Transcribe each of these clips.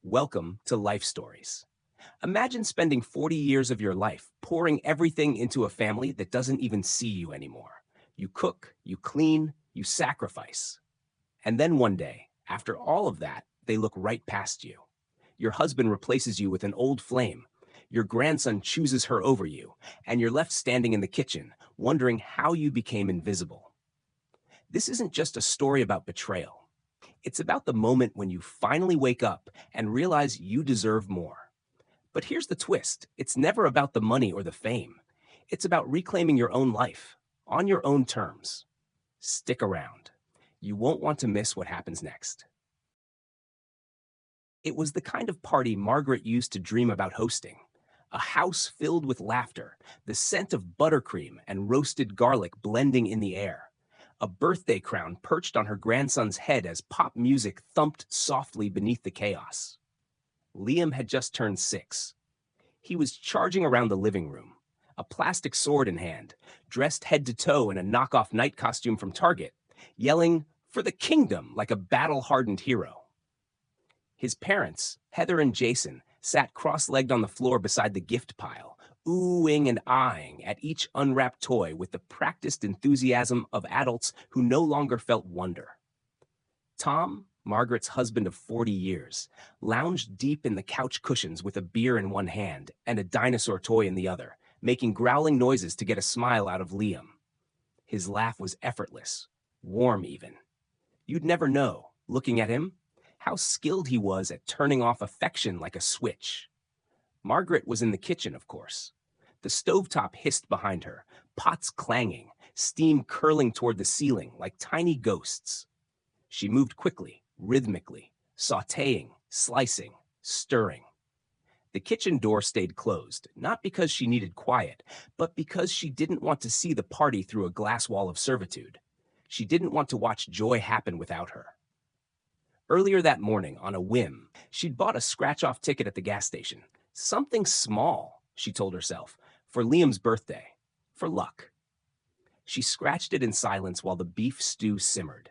Welcome to Life Stories. Imagine spending 40 years of your life pouring everything into a family that doesn't even see you anymore. You cook, you clean, you sacrifice. And then one day, after all of that, they look right past you. Your husband replaces you with an old flame. Your grandson chooses her over you, and you're left standing in the kitchen, wondering how you became invisible. This isn't just a story about betrayal. It's about the moment when you finally wake up and realize you deserve more. But here's the twist. It's never about the money or the fame. It's about reclaiming your own life, on your own terms. Stick around. You won't want to miss what happens next. It was the kind of party Margaret used to dream about hosting. A house filled with laughter, the scent of buttercream and roasted garlic blending in the air. A birthday crown perched on her grandson's head as pop music thumped softly beneath the chaos. Liam had just turned 6. He was charging around the living room, a plastic sword in hand, dressed head to toe in a knockoff night costume from Target, yelling, "For the kingdom," like a battle-hardened hero. His parents, Heather and Jason, sat cross-legged on the floor beside the gift pile, oohing and eyeing at each unwrapped toy with the practiced enthusiasm of adults who no longer felt wonder. Tom, Margaret's husband of 40 years, lounged deep in the couch cushions with a beer in one hand and a dinosaur toy in the other, making growling noises to get a smile out of Liam. His laugh was effortless, warm even. You'd never know, looking at him, how skilled he was at turning off affection like a switch. Margaret was in the kitchen, of course. The stovetop hissed behind her, pots clanging, steam curling toward the ceiling like tiny ghosts. She moved quickly, rhythmically, sautéing, slicing, stirring. The kitchen door stayed closed, not because she needed quiet, but because she didn't want to see the party through a glass wall of servitude. She didn't want to watch joy happen without her. Earlier that morning, on a whim, she'd bought a scratch-off ticket at the gas station. Something small, she told herself, for Liam's birthday. For luck. She scratched it in silence while the beef stew simmered.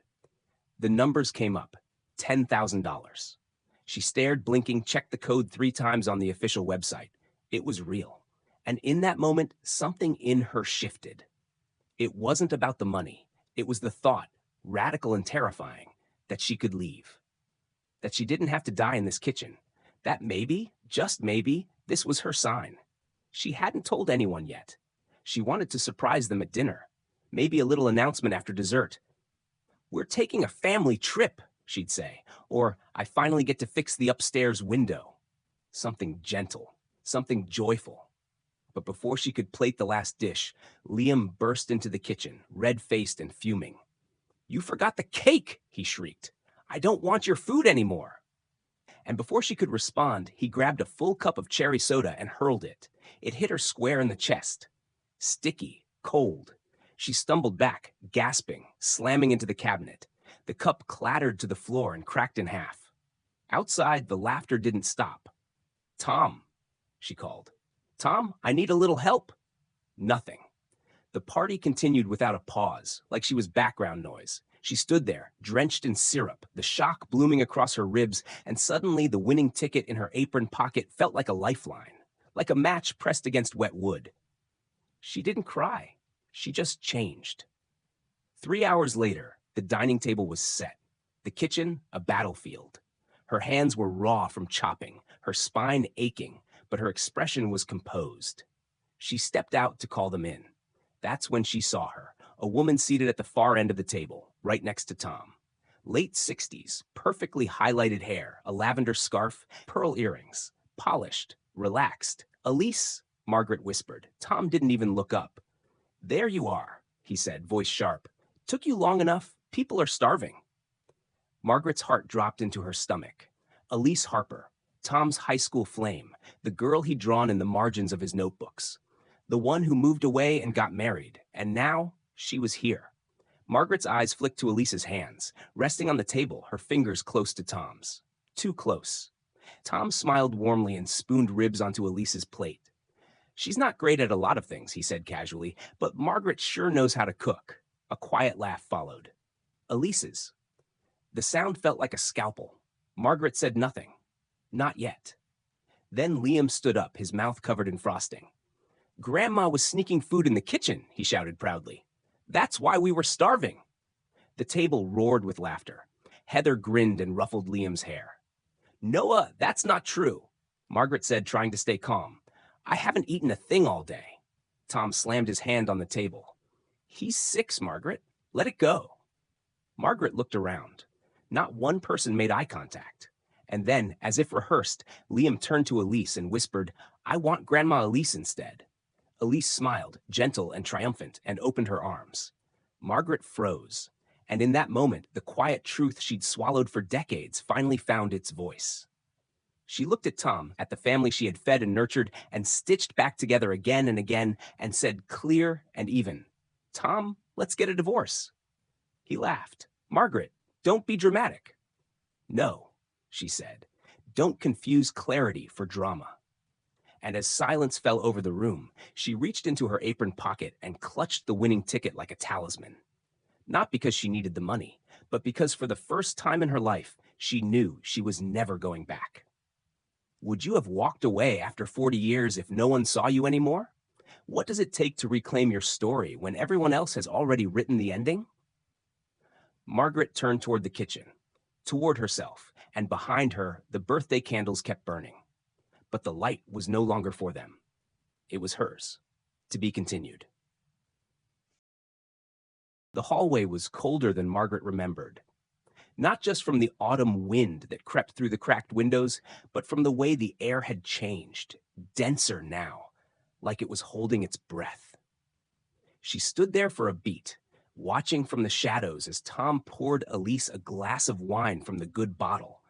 The numbers came up. $10,000. She stared, blinking, checked the code 3 times on the official website. It was real. And in that moment, something in her shifted. It wasn't about the money. It was the thought, radical and terrifying, that she could leave. That she didn't have to die in this kitchen. That maybe, just maybe, this was her sign. She hadn't told anyone yet. She wanted to surprise them at dinner. Maybe a little announcement after dessert. "We're taking a family trip," she'd say. Or, "I finally get to fix the upstairs window." Something gentle, something joyful. But before she could plate the last dish, Liam burst into the kitchen, red-faced and fuming. "You forgot the cake!" he shrieked. "I don't want your food anymore." And before she could respond, he grabbed a full cup of cherry soda and hurled it. It hit her square in the chest. Sticky, cold. She stumbled back, gasping, slamming into the cabinet. The cup clattered to the floor and cracked in half. Outside, the laughter didn't stop. "Tom," she called. "Tom, I need a little help." Nothing. The party continued without a pause, like she was background noise. She stood there, drenched in syrup, the shock blooming across her ribs, and suddenly the winning ticket in her apron pocket felt like a lifeline, like a match pressed against wet wood. She didn't cry. She just changed. 3 hours later, the dining table was set. The kitchen, a battlefield. Her hands were raw from chopping, her spine aching, but her expression was composed. She stepped out to call them in. That's when she saw her, a woman seated at the far end of the table, right next to Tom. Late 60s, perfectly highlighted hair, a lavender scarf, pearl earrings, polished, relaxed. "Elise," Margaret whispered. Tom didn't even look up. "There you are," he said, voice sharp. "Took you long enough. People are starving." Margaret's heart dropped into her stomach. Elise Harper, Tom's high school flame, the girl he'd drawn in the margins of his notebooks. The one who moved away and got married, and now she was here. Margaret's eyes flicked to Elise's hands, resting on the table, her fingers close to Tom's. Too close. Tom smiled warmly and spooned ribs onto Elise's plate. "She's not great at a lot of things," he said casually, "but Margaret sure knows how to cook." A quiet laugh followed. "Elise's." The sound felt like a scalpel. Margaret said nothing. Not yet. Then Liam stood up, his mouth covered in frosting. Grandma was sneaking food in the kitchen, he shouted proudly. That's why we were starving. The table roared with laughter. Heather grinned and ruffled Liam's hair. Noah, that's not true, Margaret said, trying to stay calm. I haven't eaten a thing all day. Tom slammed his hand on the table. He's 6, Margaret. Let it go. Margaret looked around. Not one person made eye contact. And then, as if rehearsed, Liam turned to Elise and whispered, I want Grandma Elise instead. Elise smiled, gentle and triumphant, and opened her arms. Margaret froze. And in that moment, the quiet truth she'd swallowed for decades finally found its voice. She looked at Tom, at the family she had fed and nurtured, and stitched back together again and again, and said clear and even, Tom, let's get a divorce. He laughed. Margaret, don't be dramatic. No, she said, don't confuse clarity for drama. And as silence fell over the room, she reached into her apron pocket and clutched the winning ticket like a talisman. Not because she needed the money, but because for the first time in her life, she knew she was never going back. Would you have walked away after 40 years if no one saw you anymore? What does it take to reclaim your story when everyone else has already written the ending? Margaret turned toward the kitchen, toward herself, and behind her, the birthday candles kept burning. But the light was no longer for them. It was hers, to be continued. The hallway was colder than Margaret remembered. Not just from the autumn wind that crept through the cracked windows, but from the way the air had changed, denser now, like it was holding its breath. She stood there for a beat, watching from the shadows as Tom poured Elise a glass of wine from the good bottle,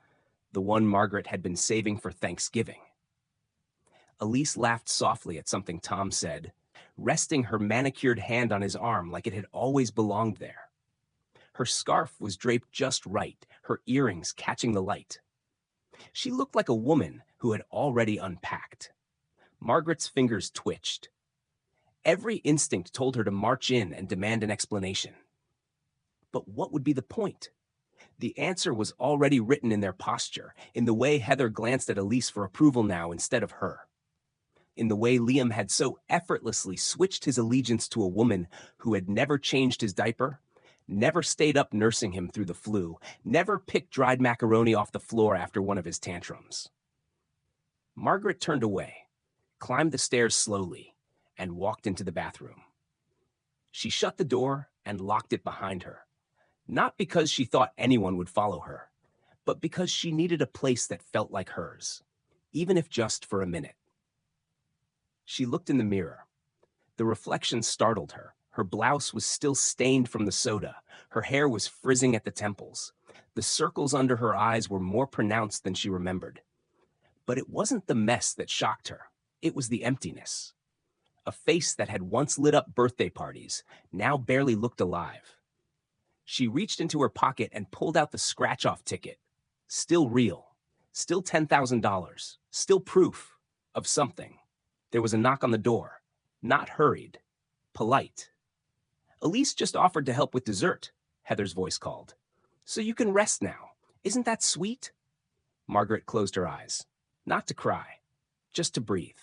the one Margaret had been saving for Thanksgiving. Elise laughed softly at something Tom said, resting her manicured hand on his arm like it had always belonged there. Her scarf was draped just right, her earrings catching the light. She looked like a woman who had already unpacked. Margaret's fingers twitched. Every instinct told her to march in and demand an explanation. But what would be the point? The answer was already written in their posture, in the way Heather glanced at Elise for approval now instead of her. In the way Liam had so effortlessly switched his allegiance to a woman who had never changed his diaper, never stayed up nursing him through the flu, never picked dried macaroni off the floor after one of his tantrums. Margaret turned away, climbed the stairs slowly, and walked into the bathroom. She shut the door and locked it behind her, not because she thought anyone would follow her, but because she needed a place that felt like hers, even if just for a minute. She looked in the mirror. The reflection startled her. Her blouse was still stained from the soda. Her hair was frizzing at the temples. The circles under her eyes were more pronounced than she remembered. But it wasn't the mess that shocked her. It was the emptiness. A face that had once lit up birthday parties now barely looked alive. She reached into her pocket and pulled out the scratch-off ticket. Still real. Still $10,000. Still proof of something. There was a knock on the door. Not hurried. Polite. Elise just offered to help with dessert, Heather's voice called. So you can rest now. Isn't that sweet? Margaret closed her eyes. Not to cry. Just to breathe.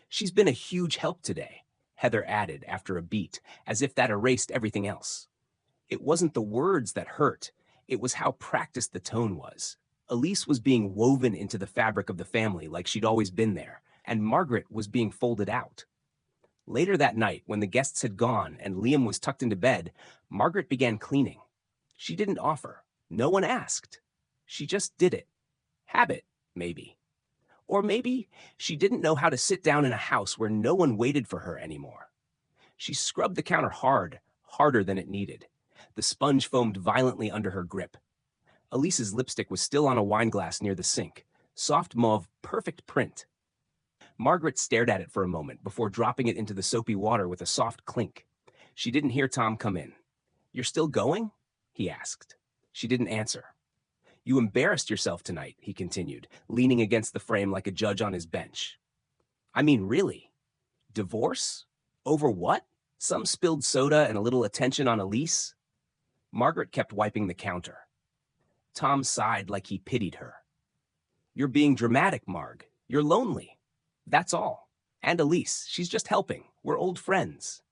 She's been a huge help today, Heather added after a beat, as if that erased everything else. It wasn't the words that hurt. It was how practiced the tone was. Elise was being woven into the fabric of the family like she'd always been there, and Margaret was being folded out. Later that night, when the guests had gone and Liam was tucked into bed, Margaret began cleaning. She didn't offer. No one asked. She just did it. Habit, maybe. Or maybe she didn't know how to sit down in a house where no one waited for her anymore. She scrubbed the counter hard, harder than it needed. The sponge foamed violently under her grip. Elise's lipstick was still on a wine glass near the sink. Soft mauve, perfect print. Margaret stared at it for a moment before dropping it into the soapy water with a soft clink. She didn't hear Tom come in. "You're still going?" he asked. She didn't answer. "You embarrassed yourself tonight," he continued, leaning against the frame like a judge on his bench. "I mean, really? Divorce? Over what? Some spilled soda and a little attention on Elise?" Margaret kept wiping the counter. Tom sighed like he pitied her. You're being dramatic, Marg. You're lonely. That's all. And Elise, she's just helping. We're old friends.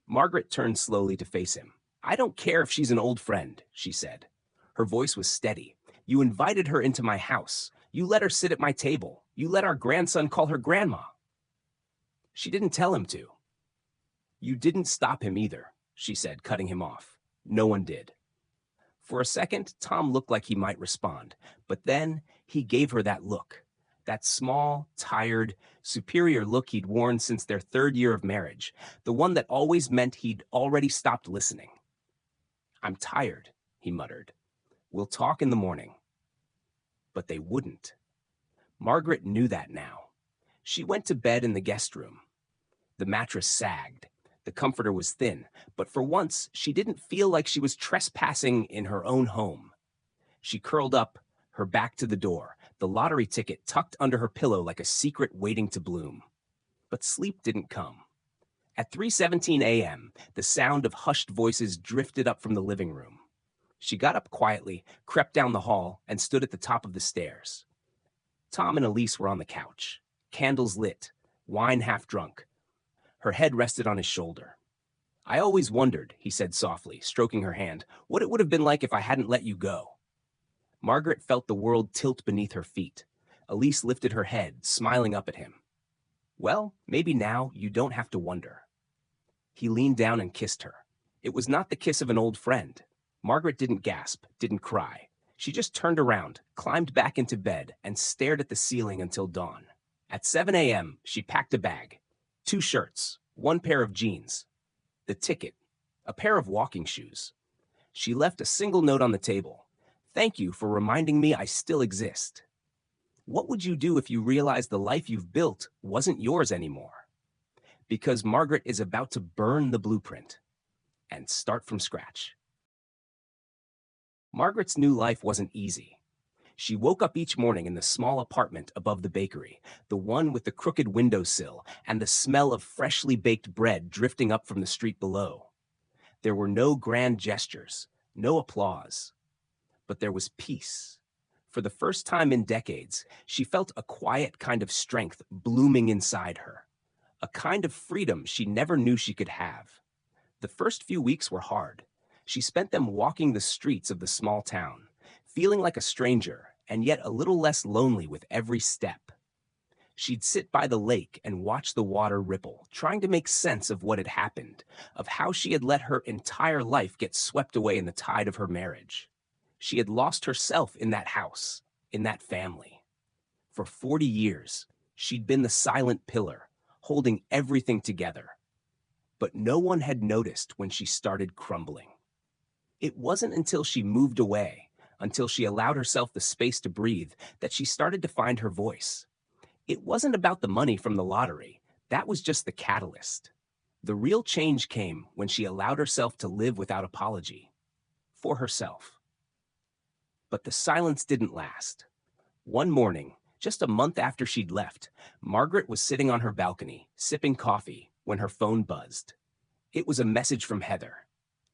Margaret turned slowly to face him. I don't care if she's an old friend, she said. Her voice was steady. You invited her into my house. You let her sit at my table. You let our grandson call her grandma. She didn't tell him to. You didn't stop him either, she said, cutting him off. No one did. For a second, Tom looked like he might respond, but then he gave her that look. That small, tired, superior look he'd worn since their 3rd year of marriage, the one that always meant he'd already stopped listening. I'm tired, he muttered. We'll talk in the morning. But they wouldn't. Margaret knew that now. She went to bed in the guest room. The mattress sagged. The comforter was thin, but for once, she didn't feel like she was trespassing in her own home. She curled up, her back to the door, the lottery ticket tucked under her pillow like a secret waiting to bloom. But sleep didn't come. At 3:17 a.m., the sound of hushed voices drifted up from the living room. She got up quietly, crept down the hall, and stood at the top of the stairs. Tom and Elise were on the couch, candles lit, wine half drunk. Her head rested on his shoulder. I always wondered, he said softly, stroking her hand, what it would have been like if I hadn't let you go. Margaret felt the world tilt beneath her feet. Elise lifted her head, smiling up at him. Well, maybe now you don't have to wonder. He leaned down and kissed her. It was not the kiss of an old friend. Margaret didn't gasp, didn't cry. She just turned around, climbed back into bed, and stared at the ceiling until dawn. At 7 a.m., she packed a bag. 2 shirts, 1 pair of jeans, the ticket, a pair of walking shoes. She left a single note on the table. Thank you for reminding me I still exist. What would you do if you realized the life you've built wasn't yours anymore? Because Margaret is about to burn the blueprint and start from scratch. Margaret's new life wasn't easy. She woke up each morning in the small apartment above the bakery, the one with the crooked windowsill and the smell of freshly baked bread drifting up from the street below. There were no grand gestures, no applause, but there was peace. For the first time in decades, she felt a quiet kind of strength blooming inside her, a kind of freedom she never knew she could have. The first few weeks were hard. She spent them walking the streets of the small town, feeling like a stranger, and yet a little less lonely with every step. She'd sit by the lake and watch the water ripple, trying to make sense of what had happened, of how she had let her entire life get swept away in the tide of her marriage. She had lost herself in that house, in that family. For 40 years, she'd been the silent pillar, holding everything together. But no one had noticed when she started crumbling. It wasn't until she moved away, until she allowed herself the space to breathe, that she started to find her voice. It wasn't about the money from the lottery. That was just the catalyst. The real change came when she allowed herself to live without apology. For herself. But the silence didn't last. One morning, just a month after she'd left, Margaret was sitting on her balcony, sipping coffee, when her phone buzzed. It was a message from Heather.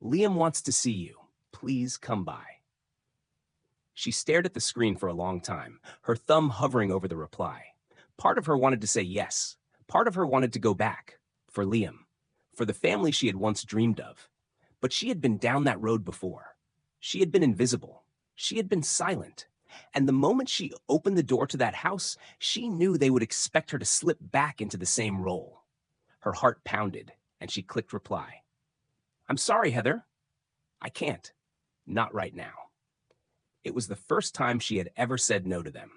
Liam wants to see you. Please come by. She stared at the screen for a long time, her thumb hovering over the reply. Part of her wanted to say yes. Part of her wanted to go back. For Liam. For the family she had once dreamed of. But she had been down that road before. She had been invisible. She had been silent. And the moment she opened the door to that house, she knew they would expect her to slip back into the same role. Her heart pounded, and she clicked reply. I'm sorry, Heather. I can't. Not right now. It was the first time she had ever said no to them.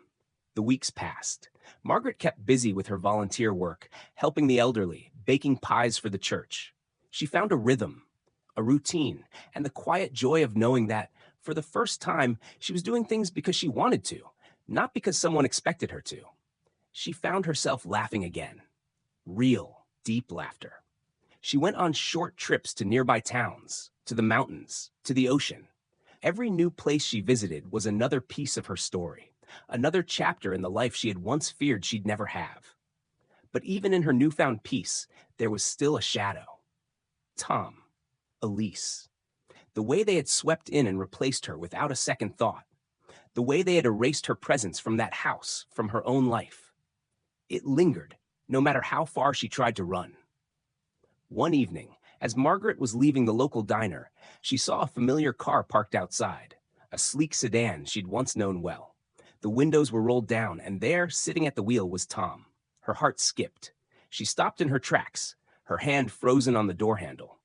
The weeks passed. Margaret kept busy with her volunteer work, helping the elderly, baking pies for the church. She found a rhythm, a routine, and the quiet joy of knowing that, for the first time, she was doing things because she wanted to, not because someone expected her to. She found herself laughing again. Real, deep laughter. She went on short trips to nearby towns, to the mountains, to the ocean. Every new place she visited was another piece of her story, another chapter in the life she had once feared she'd never have. But even in her newfound peace, there was still a shadow. Tom, Elise, the way they had swept in and replaced her without a second thought, the way they had erased her presence from that house, from her own life. It lingered, no matter how far she tried to run. One evening, as Margaret was leaving the local diner, she saw a familiar car parked outside, a sleek sedan she'd once known well. The windows were rolled down, and there, sitting at the wheel, was Tom. Her heart skipped. She stopped in her tracks, her hand frozen on the door handle.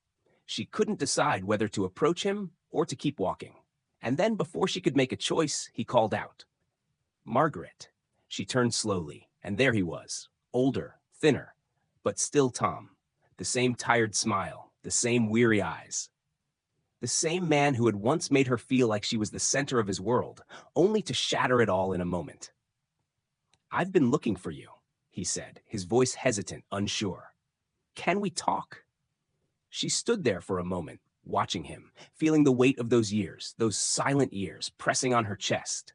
She couldn't decide whether to approach him or to keep walking. And then, before she could make a choice, he called out, "Margaret." She turned slowly, and there he was, older, thinner, but still Tom. The same tired smile, the same weary eyes. The same man who had once made her feel like she was the center of his world, only to shatter it all in a moment. "I've been looking for you," he said, his voice hesitant, unsure. "Can we talk?" She stood there for a moment, watching him, feeling the weight of those years, those silent years, pressing on her chest.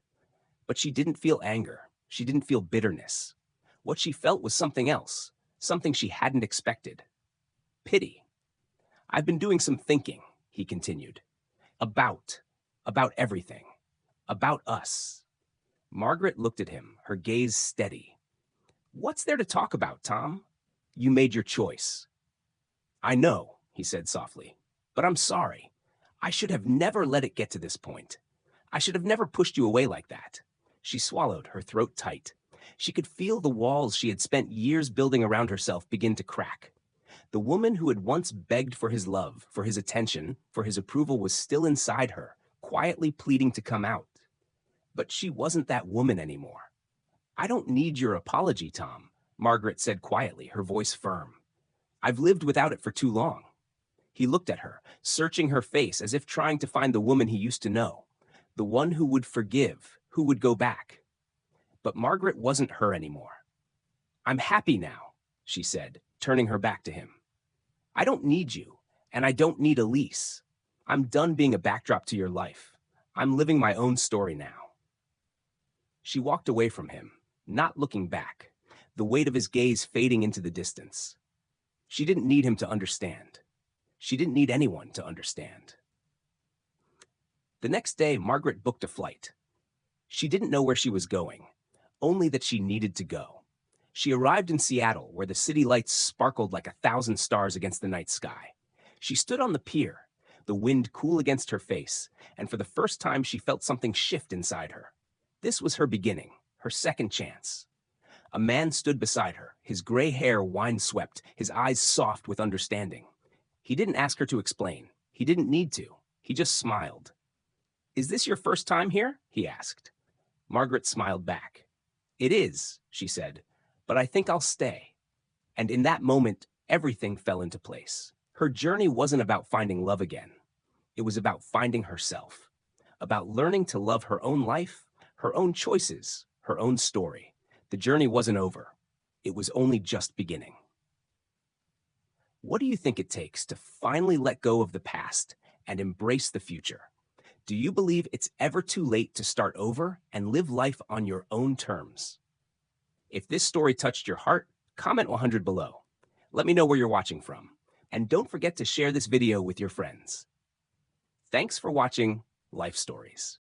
But she didn't feel anger. She didn't feel bitterness. What she felt was something else, something she hadn't expected. Pity. "I've been doing some thinking," he continued. About everything. About us." Margaret looked at him, her gaze steady. "What's there to talk about, Tom? You made your choice." "I know," he said softly, "but I'm sorry. I should have never let it get to this point. I should have never pushed you away like that." She swallowed, her throat tight. She could feel the walls she had spent years building around herself begin to crack. The woman who had once begged for his love, for his attention, for his approval was still inside her, quietly pleading to come out. But she wasn't that woman anymore. "I don't need your apology, Tom," Margaret said quietly, her voice firm. "I've lived without it for too long." He looked at her, searching her face as if trying to find the woman he used to know, the one who would forgive, who would go back. But Margaret wasn't her anymore. "I'm happy now," she said, turning her back to him. "I don't need you, and I don't need Elise. I'm done being a backdrop to your life. I'm living my own story now." She walked away from him, not looking back, the weight of his gaze fading into the distance. She didn't need him to understand. She didn't need anyone to understand. The next day, Margaret booked a flight. She didn't know where she was going, only that she needed to go. She arrived in Seattle, where the city lights sparkled like 1,000 stars against the night sky. She stood on the pier, the wind cool against her face, and for the first time she felt something shift inside her. This was her beginning, her second chance. A man stood beside her, his gray hair windswept, his eyes soft with understanding. He didn't ask her to explain. He didn't need to. He just smiled. "Is this your first time here?" he asked. Margaret smiled back. "It is," she said, "but I think I'll stay." And in that moment, everything fell into place. Her journey wasn't about finding love again. It was about finding herself, about learning to love her own life, her own choices, her own story. The journey wasn't over. It was only just beginning. What do you think it takes to finally let go of the past and embrace the future? Do you believe it's ever too late to start over and live life on your own terms? If this story touched your heart, comment 100 below. Let me know where you're watching from. And don't forget to share this video with your friends. Thanks for watching Life Stories.